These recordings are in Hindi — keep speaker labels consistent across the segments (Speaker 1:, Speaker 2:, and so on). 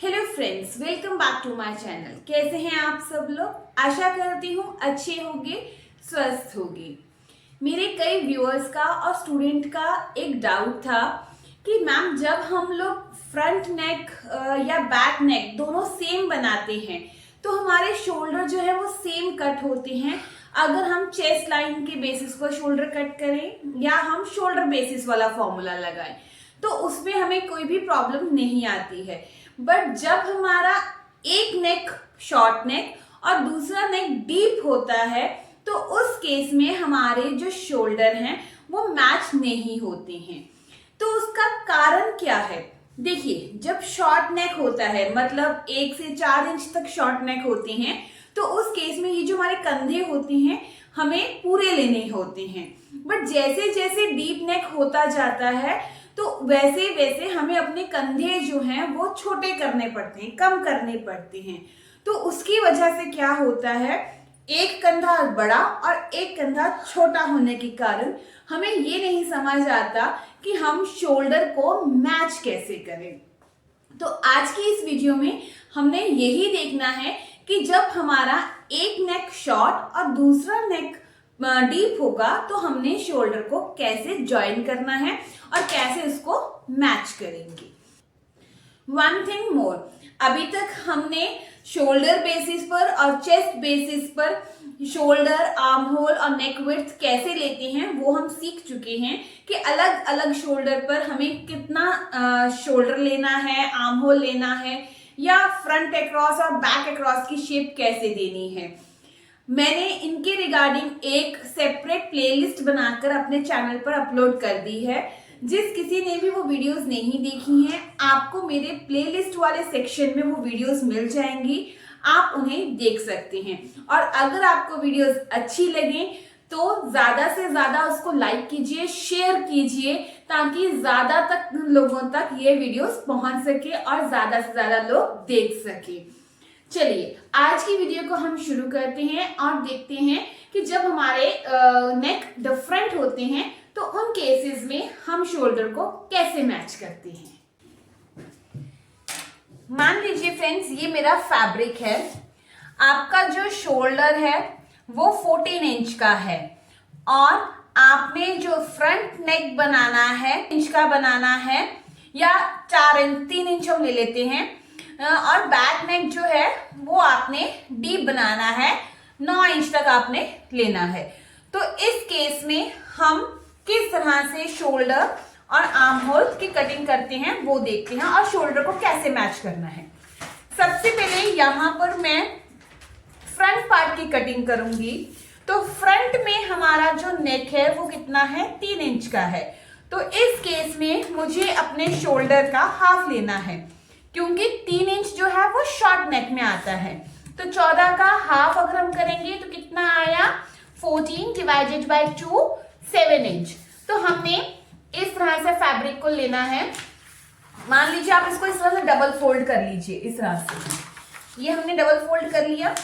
Speaker 1: Hello friends, welcome back to my channel. कैसे हैं आप सब लोग? आशा करती हूँ अच्छे होंगे, स्वस्थ होंगे। मेरे कई व्यूअर्स का और स्टूडेंट का एक डाउट था कि मैम जब हम लोग फ्रंट नेक या बैक नेक दोनों सेम बनाते हैं तो हमारे शोल्डर जो है वो सेम कट होते हैं। अगर हम चेस्ट लाइन के बेसिस पर शोल्डर कट करें या हम शोल्डर बेसिस वाला फॉर्मूला लगाएं तो उसमें हमें कोई भी प्रॉब्लम नहीं आती है। बट जब हमारा एक नेक शॉर्ट नेक और दूसरा नेक डीप होता है तो उस केस में हमारे जो शोल्डर हैं वो मैच नहीं होते हैं। तो उसका कारण क्या है? देखिए, जब शॉर्ट नेक होता है मतलब 1 से 4 इंच तक शॉर्ट नेक होते हैं तो उस केस में ये जो हमारे कंधे होते हैं हमें पूरे लेने होते हैं। बट जैसे जैसे डीप नेक होता जाता है तो वैसे वैसे हमें अपने कंधे जो हैं वो छोटे करने पड़ते हैं, कम करने पड़ते हैं। तो उसकी वजह से क्या होता है, एक कंधा बड़ा और एक कंधा छोटा होने के कारण हमें ये नहीं समझ आता कि हम शोल्डर को मैच कैसे करें। तो आज की इस वीडियो में हमने यही देखना है कि जब हमारा एक नेक शॉर्ट और दूसरा नेक डीप होगा तो हमने शोल्डर को कैसे ज्वाइन करना है और कैसे उसको मैच करेंगे। वन थिंग मोर, अभी तक हमने शोल्डर बेसिस पर और चेस्ट बेसिस पर शोल्डर, आर्म होल और नेक विड्थ कैसे लेते हैं वो हम सीख चुके हैं कि अलग अलग शोल्डर पर हमें कितना शोल्डर लेना है, आर्म होल लेना है या फ्रंट अक्रॉस और बैक अक्रॉस की शेप कैसे देनी है। मैंने इनके रिगार्डिंग एक सेपरेट प्लेलिस्ट बनाकर अपने चैनल पर अपलोड कर दी है। जिस किसी ने भी वो वीडियोस नहीं देखी हैं, आपको मेरे प्लेलिस्ट वाले सेक्शन में वो वीडियोस मिल जाएंगी, आप उन्हें देख सकते हैं। और अगर आपको वीडियोस अच्छी लगे तो ज्यादा से ज्यादा उसको लाइक कीजिए, शेयर कीजिए ताकि ज्यादा तक लोगों तक ये वीडियोस पहुंच सके और ज्यादा से ज्यादा लोग देख सके। चलिए आज की वीडियो को हम शुरू करते हैं और देखते हैं कि जब हमारे नेक डिफरेंट होते हैं तो उन केसेस में हम शोल्डर को कैसे मैच करते हैं। मान लीजिए फ्रेंड्स, ये मेरा फैब्रिक है। आपका जो शोल्डर है वो 14 इंच का है और आपने जो फ्रंट नेक बनाना है इंच का बनाना है या 4 इंच 3 इंच हम ले लेते हैं और बैक नेक जो है वो आपने डीप बनाना है, 9 इंच तक आपने लेना है। तो इस केस में हम किस तरह से शोल्डर और आर्म होल की कटिंग करते हैं वो देखते हैं और शोल्डर को कैसे मैच करना है। सबसे पहले यहां पर मैं फ्रंट पार्ट की कटिंग करूंगी। तो फ्रंट में हमारा जो नेक है वो कितना है, 3 इंच का है। तो इस केस में मुझे अपने शोल्डर का हाफ लेना है क्योंकि 3 इंच जो है वो शॉर्ट नेक में आता है। तो 14 का हाफ अगर हम करेंगे तो कितना आया, 14 डिवाइडेड बाय 2, 7 इंच। तो हमने इस तरह से फैब्रिक को लेना है। मान लीजिए आप इसको इस तरह से डबल फोल्ड कर लीजिए, इस तरह से। ये हमने डबल फोल्ड कर लिया।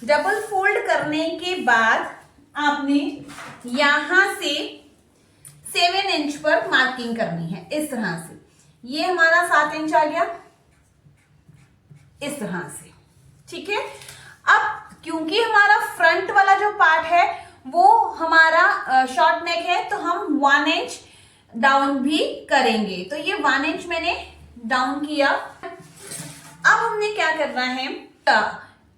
Speaker 1: डबल फोल्ड करने के बाद आपने यहां से 7 इंच पर मार्किंग करनी है इस तरह से। ये हमारा 7 इंच आ गया इस तरह से, ठीक है। अब क्योंकि हमारा फ्रंट वाला जो पार्ट है वो हमारा शॉर्ट नेक है तो हम 1 इंच डाउन भी करेंगे। तो ये 1 इंच मैंने डाउन किया। अब हमने क्या करना है,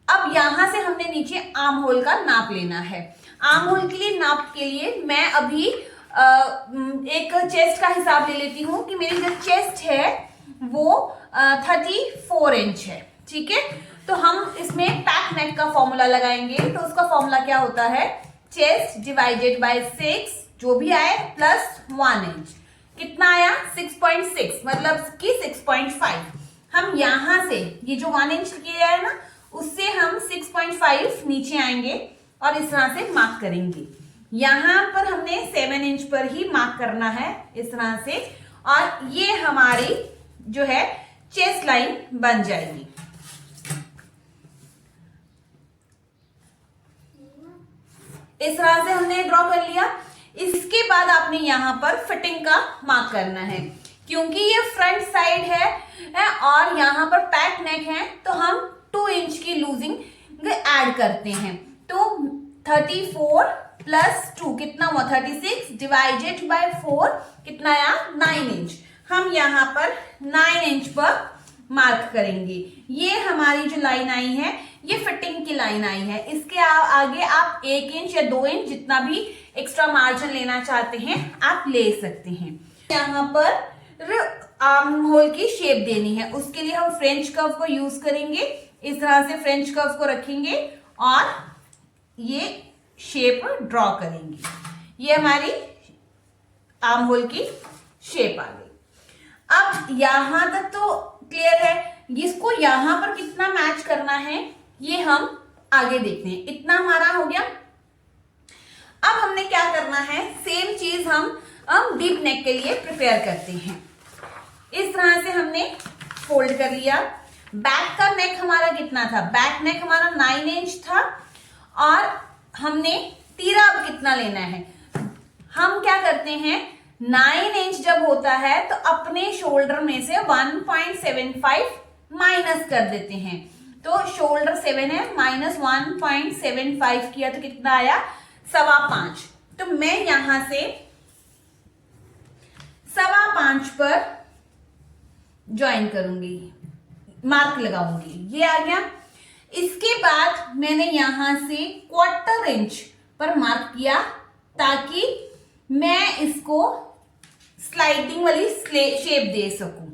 Speaker 1: अब यहां से हमने नीचे आर्म होल का नाप लेना है। आर्म होल के लिए नाप के लिए मैं अभी एक चेस्ट का हिसाब ले लेती हूं कि मेरी जो चेस्ट है वो 34 इंच है, ठीक है। तो हम इसमें पैक नेक का फॉर्मूला लगाएंगे। तो उसका फॉर्मूला क्या होता है, चेस्ट डिवाइडेड बाय 6 जो भी आए प्लस 1 इंच। कितना आया, 6.6 मतलब कि 6.5। हम यहां से ये जो 1 इंच किया है ना उससे हम 6.5 नीचे आएंगे और इस तरह से मार्क करेंगे। यहां पर हमने 7 इंच पर ही मार्क करना है इस तरह से और ये हमारी जो है चेस्ट लाइन बन जाएगी। इस तरह से हमने ड्रॉ कर लिया। इसके बाद आपने यहां पर फिटिंग का मार्क करना है क्योंकि ये फ्रंट साइड है और यहाँ पर पैक नेक है तो हम 2 इंच की लूजिंग ऐड करते हैं। तो 34 प्लस 2 कितना हुआ 36 डिवाइडेड बाय 4 कितना आया 9 इंच। हम यहाँ पर 9 इंच पर मार्क करेंगे। ये हमारी जो लाइन आई है ये फिटिंग की लाइन आई है। इसके आगे आप 1 इंच या 2 इंच जितना भी एक्स्ट्रा मार्जिन लेना चाहते हैं आप ले सकते हैं। यहाँ पर आर्म होल की शेप देनी है, उसके लिए हम फ्रेंच कर्व को यूज करेंगे। इस तरह से फ्रेंच कर्व को रखेंगे और ये शेप ड्रॉ करेंगे। ये हमारी आर्म होल की शेप आ गई। अब यहां तक तो क्लियर है। इसको यहां पर कितना मैच करना है ये हम आगे देखते हैं। इतना हमारा हो गया। अब हमने क्या करना है, सेम चीज हम डीप नेक के लिए प्रिपेयर करते हैं। इस तरह से हमने फोल्ड कर लिया। बैक का नेक हमारा कितना था, बैक नेक हमारा 9 इंच था और हमने तीरा अब कितना लेना है। हम क्या करते हैं 9 इंच जब होता है तो अपने शोल्डर में से 1.75 माइनस कर देते हैं। तो शोल्डर 7 है, माइनस 1.75 किया तो कितना आया 5.25। तो मैं यहां से 5.25 पर ज्वाइन करूंगी, मार्क लगाऊंगी। ये आ गया। इसके बाद मैंने यहां से 1/4 इंच पर मार्क किया ताकि मैं इसको स्लाइडिंग वाली शेप दे सकूं।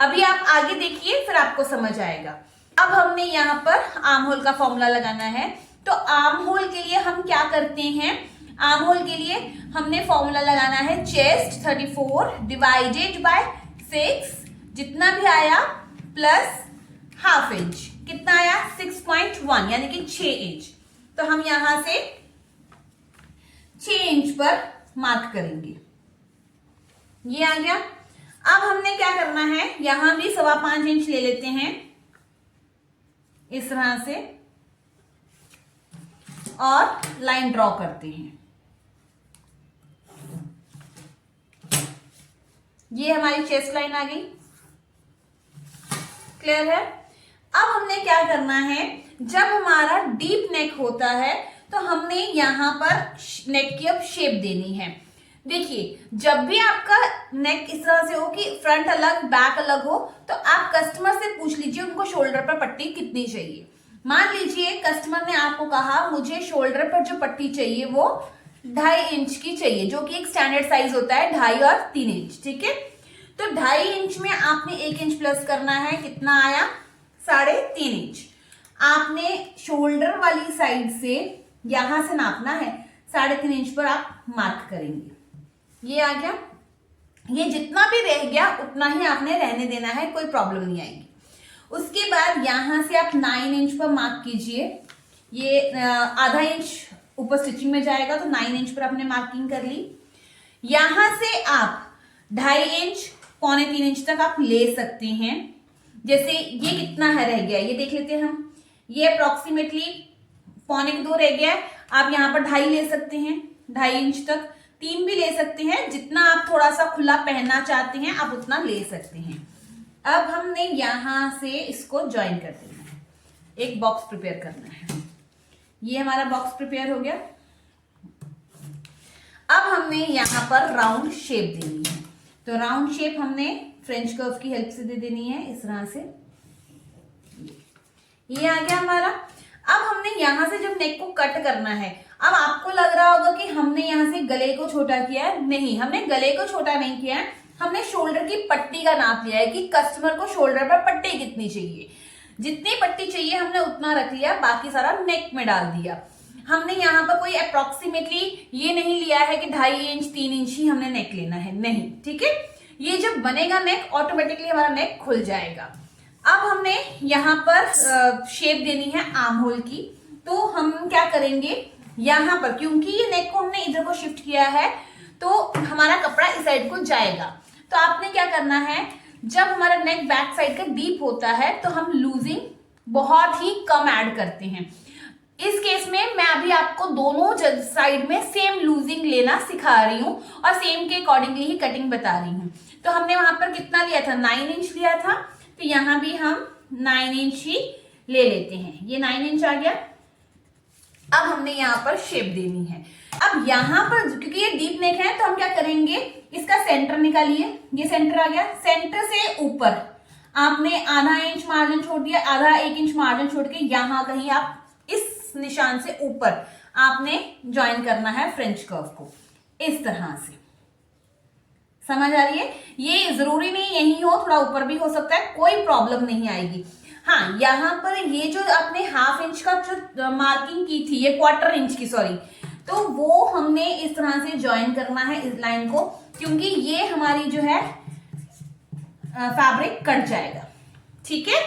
Speaker 1: अभी आप आगे देखिए फिर आपको समझ आएगा। अब हमने यहाँ पर आर्म होल का फॉर्मूला लगाना है। तो आर्म होल के लिए हम क्या करते हैं, आर्म होल के लिए हमने फॉर्मूला लगाना है चेस्ट 34 डिवाइडेड बाय 6 जितना भी आया प्लस ½ इंच कितना आया 6.1 यानी कि 6 इंच। तो हम यहां से 6 इंच पर मार्क करेंगे। ये आ गया। अब हमने क्या करना है, यहां भी 5.25 इंच ले लेते हैं इस तरह से और लाइन ड्रॉ करते हैं। ये हमारी चेस्ट लाइन आ गई। क्लियर है। अब हमने क्या करना है, जब हमारा डीप नेक होता है तो हमने यहां पर नेक की अब शेप देनी है। देखिए जब भी आपका नेक इस तरह से हो कि फ्रंट अलग बैक अलग हो तो आप कस्टमर से पूछ लीजिए उनको शोल्डर पर पट्टी कितनी चाहिए। मान लीजिए कस्टमर ने आपको कहा मुझे शोल्डर पर जो पट्टी चाहिए वो 2.5 इंच की चाहिए, जो कि एक स्टैंडर्ड साइज होता है 2.5 और 3 इंच। ठीक है, तो 2.5 इंच में आपने 1 इंच प्लस करना है, कितना आया 3.5 इंच। आपने शोल्डर वाली साइड से यहां से नापना है, 3.5 इंच पर आप मार्क करेंगे। ये आ गया। ये जितना भी रह गया उतना ही आपने रहने देना है, कोई प्रॉब्लम नहीं आएगी। उसके बाद यहां से आप 9 इंच पर मार्क कीजिए। ये ½ इंच ऊपर स्टिचिंग में जाएगा तो 9 इंच पर आपने मार्किंग कर ली। यहां से आप 2.5 इंच 2.25 इंच तक आप ले सकते हैं। जैसे ये कितना है रह गया ये देख लेते हैं हम। ये अप्रोक्सीमेटली 2.25 रह गया है, आप यहाँ पर 2.5 ले सकते हैं, 2.5 इंच तक। 3 भी ले सकते हैं, जितना आप थोड़ा सा खुला पहनना चाहते हैं आप उतना ले सकते हैं। अब हमने यहां से इसको ज्वाइन कर देना है, एक बॉक्स प्रिपेयर करना है। ये हमारा बॉक्स प्रिपेयर हो गया। अब हमने यहां पर राउंड शेप देनी है। तो राउंड शेप हमने फ्रेंच कर्व की हेल्प से दे देनी है इस तरह से। ये आ गया हमारा। अब हमने यहां से जब नेक को कट करना है, अब आपको लग रहा होगा कि हमने यहां से गले को छोटा किया है। नहीं, हमने गले को छोटा नहीं किया है, हमने शोल्डर की पट्टी का नाप लिया है कि कस्टमर को शोल्डर पर पट्टी कितनी चाहिए। जितनी पट्टी चाहिए हमने उतना रख लिया, बाकी सारा नेक में डाल दिया। हमने यहाँ पर कोई अप्रोक्सीमेटली ये नहीं लिया है कि 2.5 इंच 3 इंच ही हमने नेक लेना है, नहीं। ठीक है, ये जब बनेगा नेक ऑटोमेटिकली हमारा नेक खुल जाएगा। अब हमने यहाँ पर शेप देनी है आर्म होल की। तो हम क्या करेंगे, यहाँ पर क्योंकि ये नेक को हमने इधर को शिफ्ट किया है तो हमारा कपड़ा इस साइड को जाएगा। तो आपने क्या करना है, जब हमारा नेक बैक साइड का डीप होता है तो हम लूजिंग बहुत ही कम ऐड करते हैं। इस केस में मैं अभी आपको दोनों साइड में सेम लूजिंग लेना सिखा रही हूँ और सेम के अकॉर्डिंगली ही कटिंग बता रही हूँ। तो हमने वहां पर कितना लिया था, 9 इंच लिया था, तो यहाँ भी हम 9 इंच ही ले लेते हैं। ये 9 इंच आ गया। अब हमने यहाँ पर शेप देनी है। अब यहाँ पर क्योंकि ये डीप नेक है तो हम क्या करेंगे, इसका सेंटर निकालिए। ये सेंटर आ गया। सेंटर से ऊपर आपने आधा इंच मार्जिन छोड़ दिया, आधा 1 इंच मार्जिन छोड़ के यहाँ कहीं आप इस निशान से ऊपर आपने ज्वाइन करना है फ्रेंच कर्व को, इस तरह से। समझ आ रही है? ये जरूरी नहीं यही हो, थोड़ा ऊपर भी हो सकता है, कोई प्रॉब्लम नहीं आएगी। हाँ, यहाँ पर ये जो आपने हाफ इंच का जो मार्किंग की थी, ये क्वार्टर इंच की, सॉरी, तो वो हमने इस तरह से ज्वाइन करना है इस लाइन को, क्योंकि ये हमारी जो है फैब्रिक कट जाएगा। ठीक है।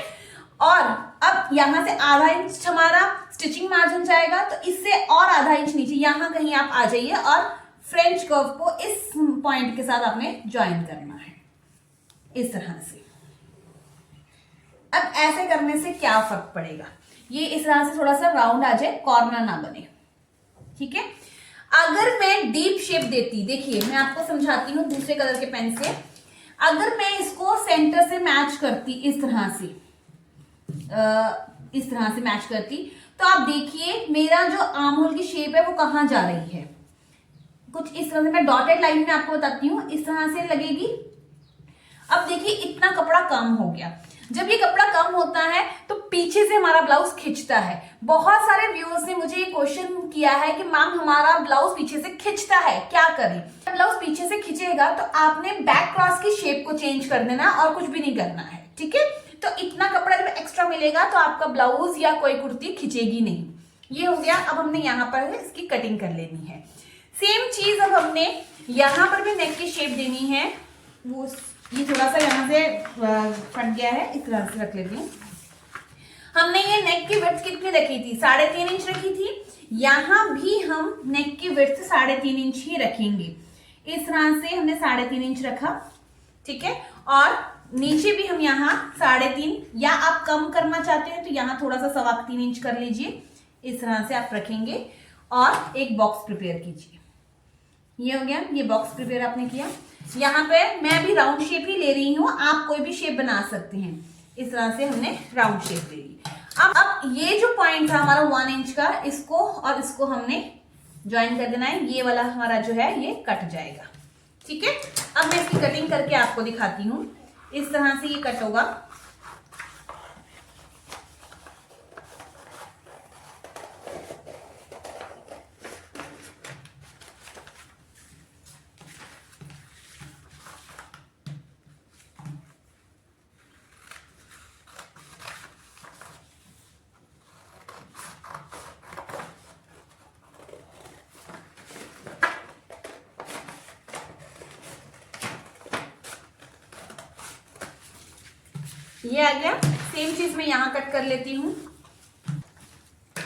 Speaker 1: और अब यहां से आधा इंच हमारा स्टिचिंग मार्जिन जाएगा, तो इससे और आधा इंच नीचे यहां कहीं आप आ जाइए और फ्रेंच कर्व को इस पॉइंट के साथ आपने ज्वाइन करना है, इस तरह से। अब ऐसे करने से क्या फर्क पड़ेगा, ये इस तरह से थोड़ा सा राउंड आ जाए, कॉर्नर ना बने। ठीक है। अगर मैं डीप शेप देती, देखिए मैं आपको समझाती हूँ दूसरे कलर के पेन से, अगर मैं इसको सेंटर से मैच करती, इस तरह से मैच करती, तो आप देखिए मेरा जो आर्म होल की शेप है वो कहाँ जा रही है, कुछ इस तरह से। मैं डॉटेड लाइन में आपको बताती हूँ, इस तरह से लगेगी। अब देखिए इतना कपड़ा कम हो गया। जब ये कपड़ा कम होता है तो पीछे से हमारा ब्लाउज खिंचता है। बहुत सारे व्यूअर्स ने मुझे ये क्वेश्चन किया है कि मैम हमारा ब्लाउज पीछे से खिंचता है, क्या करें? ब्लाउज पीछे से खिंचेगा तो आपने बैक क्रॉस की शेप को चेंज कर देना और कुछ भी नहीं करना है। ठीक है। तो इतना कपड़ा जब एक्स्ट्रा मिलेगा तो आपका ब्लाउज या कोई कुर्ती खिंचेगी नहीं। ये हो गया। अब हमने यहाँ पर इसकी कटिंग कर लेनी है। सेम चीज अब हमने यहाँ पर भी नेक की शेप देनी है। वो ये थोड़ा सा यहाँ से फट गया है, इस तरह से रख लेती हूँ। हमने ये नेक की विड्थ कितनी रखी थी, 3.5 इंच रखी थी। यहाँ भी हम नेक की विड्थ 3.5 इंच ही रखेंगे। इस तरह से हमने 3.5 इंच रखा। ठीक है। और नीचे भी हम यहाँ 3.5, या आप कम करना चाहते हैं तो यहाँ थोड़ा सा 3.25 इंच कर लीजिए। इस तरह से आप रखेंगे और एक बॉक्स प्रिपेयर कीजिए। ये हो गया। ये बॉक्स प्रिपेयर आपने किया। यहाँ पे मैं भी राउंड शेप ही ले रही हूँ, आप कोई भी शेप बना सकते हैं। इस तरह से हमने राउंड शेप ले ली। अब ये जो पॉइंट था हमारा 1 इंच का, इसको और इसको हमने ज्वाइन कर देना है। ये वाला हमारा जो है ये कट जाएगा। ठीक है। अब मैं इसकी कटिंग करके आपको दिखाती हूँ। इस तरह से ये कट होगा। ये आ गया। सेम चीज मैं यहां कट कर लेती हूं,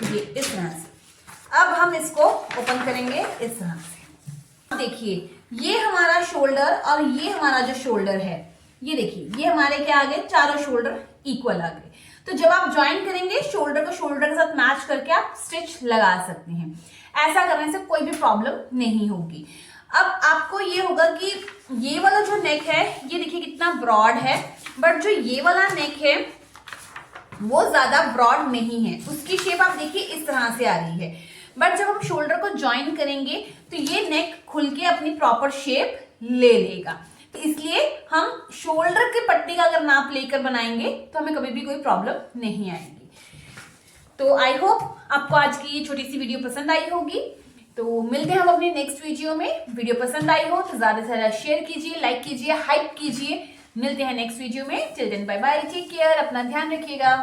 Speaker 1: ये इस तरह से। अब हम इसको ओपन करेंगे इस तरह से। देखिए ये हमारा शोल्डर और ये हमारा जो शोल्डर है, ये देखिए ये हमारे क्या आ गए, चारों शोल्डर इक्वल आ गए। तो जब आप ज्वाइन करेंगे शोल्डर को शोल्डर के साथ मैच करके आप स्टिच लगा सकते हैं। ऐसा करने से कोई भी प्रॉब्लम नहीं होगी। अब आपको ये होगा कि ये वाला जो नेक है ये देखिए कितना ब्रॉड है, बट जो ये वाला नेक है वो ज्यादा ब्रॉड नहीं है। उसकी शेप आप देखिए इस तरह से आ रही है, बट जब हम शोल्डर को ज्वाइन करेंगे तो ये नेक खुल के अपनी प्रॉपर शेप ले लेगा। तो इसलिए हम शोल्डर के पट्टी का अगर नाप लेकर बनाएंगे तो हमें कभी भी कोई प्रॉब्लम नहीं आएगी। तो आई होप आपको आज की ये छोटी सी वीडियो पसंद आई होगी। तो मिलते हैं हम अपने नेक्स्ट वीडियो में। वीडियो पसंद आई हो तो ज्यादा से ज्यादा शेयर कीजिए, लाइक कीजिए, हाइप कीजिए। मिलते हैं नेक्स्ट वीडियो में। Till then bye bye, take care, अपना ध्यान रखिएगा।